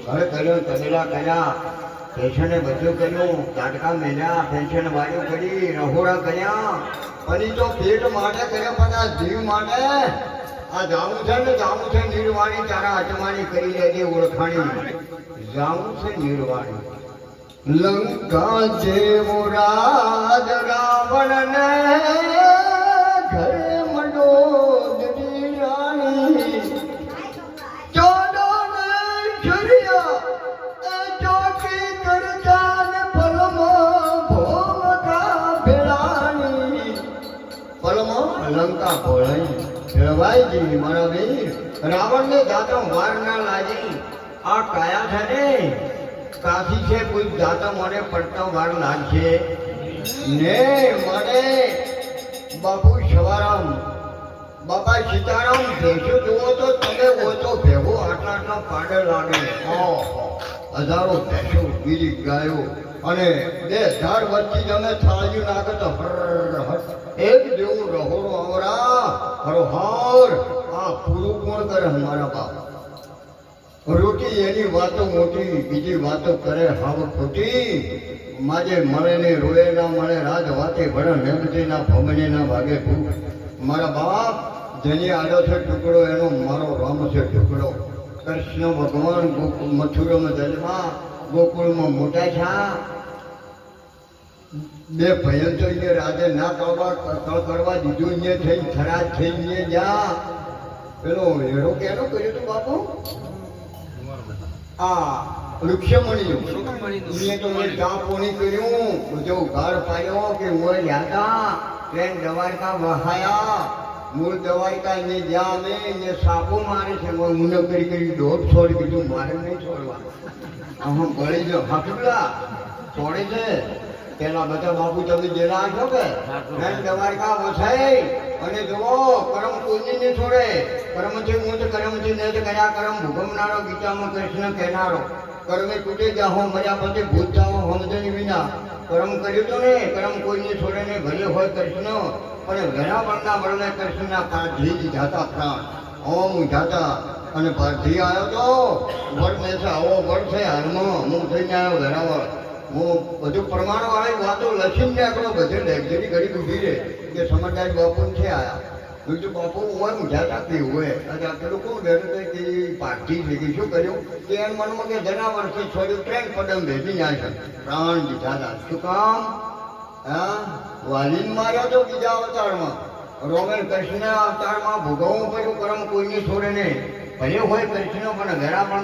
ઘર કર્યો, તબેલા કર્યા, પેશને બધું કર્યું, ઝાટકા મેલ્યા, પેન્શન વાળ્યું કરી, રહોડા કર્યા, પછી તો પેટ માટે કર્યા, પણ આ જીવ માટે આ જાવું છે ને, જાવું છે નિર્વાણી, તારા અજમાની કરી લેજે ઓળખાણી, જાવું છે નિર્વાણી. લંકા જેવો રાજ રાવણ ને ઘરે મંડોદરી રાણી, ચોડો ને છરિયા ચોકી કરતા ને પલમાં ભોમકા ભેળાણી, પલમાં લંકા ભોળાઈ ભેળવાઈજી મારા વીર. રાવણને જાતો વાર ના લાગી, આ કાયા છે ને કાશી છે, કોઈ જાતો મને પડતો વાર લાગશે ને. મને બાપુ સવારામ, બાપા સીતારામ ભેંસો જુઓ તો તમે હોય તો ભેગો આટલા આટલા પાડે લાગે, હજારો ભેંસો, બીજી ગાયો, અને 2000 વચ્ચે તમે થાળ્યું નાખો તો હર એક જેવું રહોડો આવરા હરોહર. આ પૂરું કોણ કરે? મારા બાપ. રોટી એની વાતો મોટી, બીજી વાતો કરે હાવ ખોટી. માજે મળે ને રોએ ના મળે, રાજ વાતે ભણે નેમતી ના ભમણે ના ભાગે ભૂખ. મારા બાપ જેની આડો છે ટુકડો, એનો મારો રામ છે ટુકડો. કૃષ્ણ ભગવાન મથુરામાં જન્મા, ગોકુળમાં મોટા થયા. 2 ભયન તો એ રાજે ના કરવા દીધું, ને થઈ ખરાબ થઈ ગયા. પેલો હેરો કેનો કર્યું તું બાપુ? આ વૃક્ષમણી મેં તો મેં ચા પોણી કર્યું, બધો ઘર પાડ્યો કે હું જાતા ટ્રેન દ્વારકા વહાયા. મૂળ દ્વારકા ને જ્યાં અમે સાપો મારે છે, હું કરી 1.5 છોડ કીધું મારે નહીં છોડવા. આમ ગળી જો હાકલા છોડે છે. પેલા બધા બાપુ તમે જેલા છો કે ટ્રેન દ્વારકા વસાઈ અને જુઓ કરમ કોઈને નહીં છોડે. કર્મથી ઊંચ કર્મથી નેત કર્યા કરમ ભૂગમનારો, ગીતામાં કૃષ્ણ કહેનારો. કર્મે તૂટે જાહો મર્યા પછી ભૂત જાઓ સમજણી વિના. કર્મ કર્યું તો ને કર્મ કોઈને છોડે ને, ભલે હોય કૃષ્ણ પણ ઘણા વળના વળને કૃષ્ણના પારધી જ જાતા પ્રાણ. ઓમ જાતા અને પારધી આવ્યો તો વળ ને છે, આવો વળ છે હાલમાં હું થઈને આવ્યો ઘરાવળ. હું બધું પ્રમાણ વાળી વાતો લખીને આપણો બધે લેક્ચરી ઘડી ઉભી રહે કે સમજદાર બાપુ છે આયા. બીજું બાપુ હોય જાતા કેવું હોય અને પેલું કોણ ઘરે કે પાર્ટી છે કે શું કર્યું કે એમ મનમાં કે જરા વર્ષથી છોડ્યું, ટ્રેન પદમ ભેગી જાય છે, પ્રાણ દીધા હતા. શું કામ? હા, વાલીન માર્યો તો બીજા અવતારમાં, રોમેન કૃષ્ણ અવતારમાં ભોગવવું પડ્યું. કર્મ કોઈને છોડે નહીં, ભલે હોય કૃષ્ણ પણ ઘરા પણ